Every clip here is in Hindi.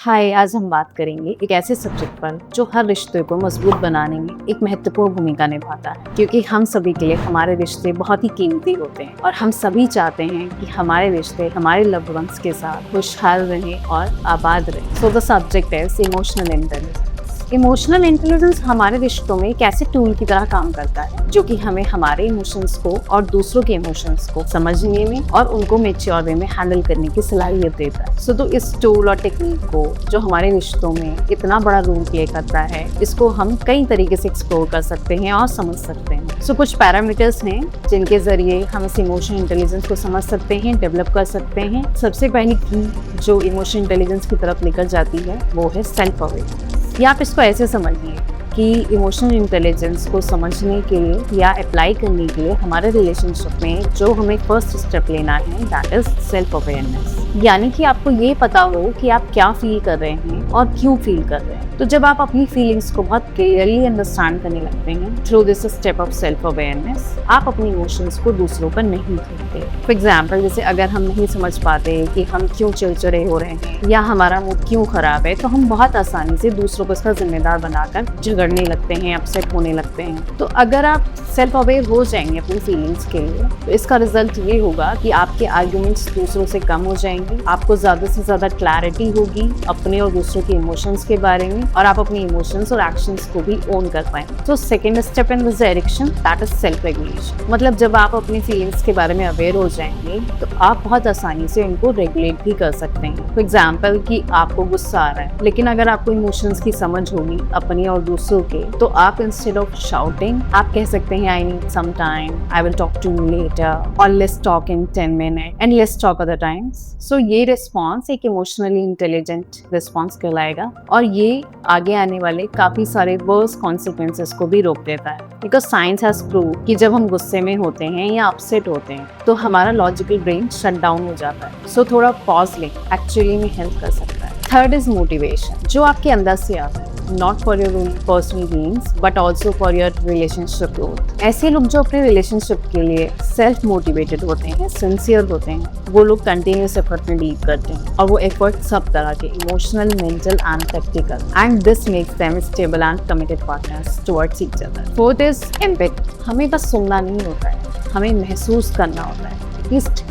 हाय, आज हम बात करेंगे एक ऐसे सब्जेक्ट पर जो हर रिश्ते को मजबूत बनाने में एक महत्वपूर्ण भूमिका निभाता है, क्योंकि हम सभी के लिए हमारे रिश्ते बहुत ही कीमती होते हैं और हम सभी चाहते हैं कि हमारे रिश्ते हमारे लव्ड वंस के साथ खुशहाल रहें और आबाद रहें। So the subject is emotional intelligence. Emotional intelligence हमारे रिश्तों में एक ऐसे टूल की तरह काम करता है जो कि हमें हमारे इमोशंस को और दूसरों के इमोशंस को समझने में और उनको मैच्योर वे में हैंडल करने की सलाहियत देता है। सो तो इस टूल और टेक्निक को जो हमारे रिश्तों में इतना बड़ा रोल प्ले करता है, इसको हम कई तरीके से एक्सप्लोर कर सकते हैं और समझ सकते हैं। सो कुछ पैरामीटर्स हैं जिनके जरिए हम इस इमोशनल इंटेलिजेंस को समझ सकते हैं, डेवलप कर सकते हैं। सबसे पहली की जो इमोशनल इंटेलिजेंस की तरफ लेकर जाती है वो है सेल्फ अवेयरनेस। या आप इसको ऐसे समझिए कि इमोशनल इंटेलिजेंस को समझने के लिए या अप्लाई करने के लिए हमारे रिलेशनशिप में जो हमें फर्स्ट स्टेप लेना है दैट इज सेल्फ अवेयरनेस। यानी कि आपको ये पता हो कि आप क्या फील कर रहे हैं और क्यों फील कर रहे हैं। तो जब आप अपनी फीलिंग्स को बहुत क्लियरली अंडरस्टैंड करने लगते हैं through this step of self awareness, आप अपनी इमोशंस को दूसरों पर नहीं थोपते। फॉर एग्जाम्पल, जैसे अगर हम नहीं समझ पाते कि हम क्यों चिड़चिड़े हो रहे हैं या हमारा मूड क्यों खराब है, तो हम बहुत आसानी से दूसरों को इसका जिम्मेदार बनाकर झगड़ने लगते हैं, अपसेट होने लगते हैं। तो अगर आप सेल्फ अवेयर हो जाएंगे अपनी फीलिंग्स के लिए, तो इसका रिजल्ट ये होगा कि आपके आर्ग्यूमेंट्स दूसरों से कम हो जाएंगे, आपको ज्यादा से ज्यादा क्लैरिटी होगी अपने और दूसरों के इमोशंस के बारे में, और आप अपने इमोशंस और एक्शंस को भी ओन कर पाएंगे। तो second step in this direction that is self regulation. मतलब जब आप अपनी फीलिंग्स के बारे में अवेयर हो जाएंगे तो आप बहुत आसानी से इनको रेगुलेट भी कर सकते हैं। फॉर एग्जाम्पल कि आपको गुस्सा आ रहा है, लेकिन अगर आपको इमोशंस की समझ होगी अपनी और दूसरों के, तो आप इंस्टेड ऑफ शाउटिंग आप कह सकते हैं I need some time, I will talk to you later, और let's talk in 10 minute and let's talk other times. So ये रिस्पॉन्स एक इमोशनली इंटेलिजेंट रिस्पॉन्स कहलाएगा और ये आगे आने वाले काफी सारे वर्स कॉन्सिक्वेंसेस को भी रोक देता है। बिकॉज साइंस हैज प्रूव कि जब हम गुस्से में होते हैं या अपसेट होते हैं तो हमारा लॉजिकल ब्रेन शट डाउन हो जाता है। सो थोड़ा पॉज लें एक्चुअली में हेल्प कर सकता है। थर्ड इज मोटिवेशन, जो आपके अंदर से आता है, not for your own personal gains but also for your relationship growth. ऐसे लोग जो अपने रिलेशनशिप के लिए सेल्फ मोटिवेटेड होते हैं, सिंसियर होते हैं, वो लोग कंटिन्यूस एफर्ट में लीड करते हैं, और वो एफर्ट सब तरह के emotional, mental and practical, and this makes them stable and committed partners towards each other. Fourth is empathy. हमें बस सुनना नहीं होता है, हमें महसूस करना होता है,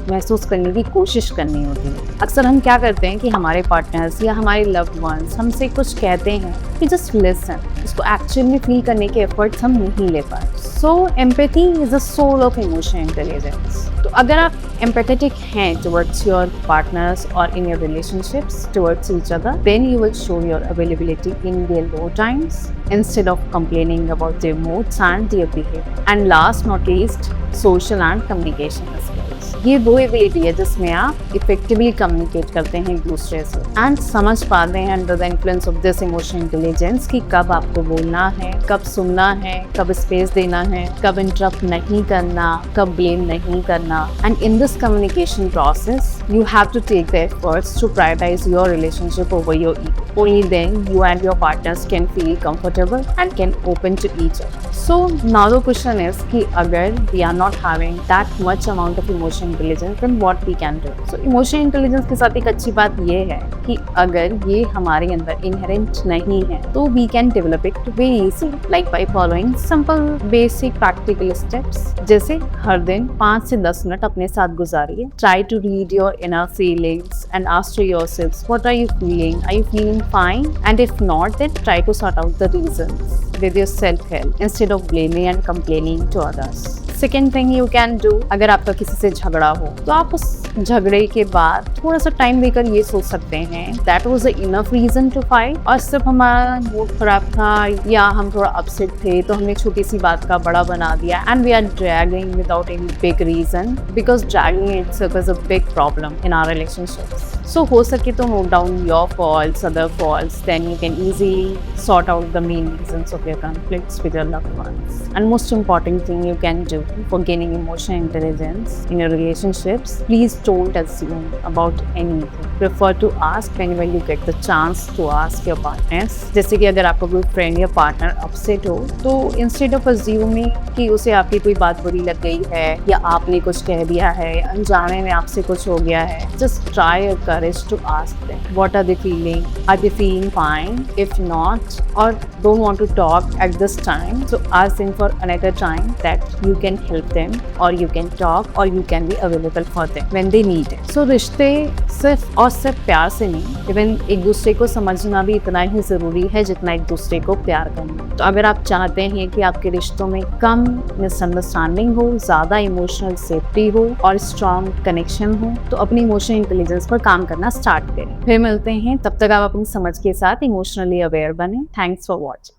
महसूस करने की कोशिश करनी होती है। अक्सर हम क्या करते हैं कि हमारे पार्टनर्स या हमारे लव्ड वंस हमसे कुछ कहते हैं कि जस्ट लिसन, इसको एक्चुअली में फील करने के एफर्ट्स हम नहीं ले पाए। So empathy is the soul of emotional intelligence. तो अगर आप एम्पैथेटिक हैं टुवर्ड्स योर पार्टनर्स और in your relationships towards each other, then you will show your availability in their low times instead of complaining about their moods and their behavior. And last not least, social and communication skills. ये वो एबिलिटी है जिसमें आप इफेक्टिवली कम्युनिकेट करते हैं एक दूसरे से एंड समझ पाते हैं under the influence of this emotional intelligence कि कब आपको बोलना है, कब सुनना है, कब स्पेस देना है, कब इंटरप्ट नहीं करना, कब ब्लेम नहीं करना। And in this communication process you have to take the efforts to prioritize your relationship over your ego. Only then you and your partners can feel comfortable and can open to each other. So now the question is कि अगर we are not having that much amount of emotional intelligence, then what we can do? So emotional intelligence के साथ एक अच्छी बात ये है कि अगर ये हमारे अंदर inherent नहीं है तो we can develop it very easy, like by following simple basic practical steps. जैसे हर दिन 5 से 10 मिनट अपने साथ गुजारिए। Try to read your inner feelings and ask to yourselves, what are you feeling? Are you feeling fine? And if not, then try to sort out the reasons with your self-help instead of blaming and complaining to others. Second thing you can do, अगर आपका किसी से झगड़ा हो तो आप उस झगड़े के बाद थोड़ा सा टाइम देकर ये सोच सकते हैं that was a enough reason to fight, और सिर्फ हमारा मूड खराब था या हम थोड़ा अपसेट थे तो हमने छोटी सी बात का बड़ा बना दिया and we are dragging without any big reason, because dragging itself is a big problem in our relationships. So हो सके तो note down your faults, other faults, then you can easily sort out the main reasons of your conflicts with your loved ones. And most important thing you can do for gaining emotional intelligence in your relationships, please don't assume about anything. Prefer to ask whenever you get the chance to ask your partners. जैसे कि अगर आपका कोई फ्रेंड या पार्टनर अपसेट हो तो इंस्टेड ऑफ अज्यूमिंग कि उसे आपकी कोई बात बुरी लग गई है या आपने कुछ कह दिया है, अनजाने में आपसे कुछ हो गया है, जस्ट ट्राई कर courage to ask them what are they feeling, are they feeling fine, if not, or don't want to talk at this time, so ask them for another time that you can help them or you can talk or you can be available for them when they need it. So रिश्ते सिर्फ और सिर्फ प्यार से नहीं, इवन एक दूसरे को समझना भी इतना ही ज़रूरी है जितना एक दूसरे को प्यार करना। तो अगर आप चाहते हैं कि आपके रिश्तों में कम मिसअंडरस्टैंडिंग हो, ज़्यादा इमोशनल सेफ्टी हो और स्ट्रॉन्ग कनेक्शन हो, तो अपनी इमोशनल इंटेलिजेंस पर काम करना स्टार्ट करें। फिर मिलते हैं, तब तक आप अपनी समझ के साथ इमोशनली अवेयर बने। Thanks for watching.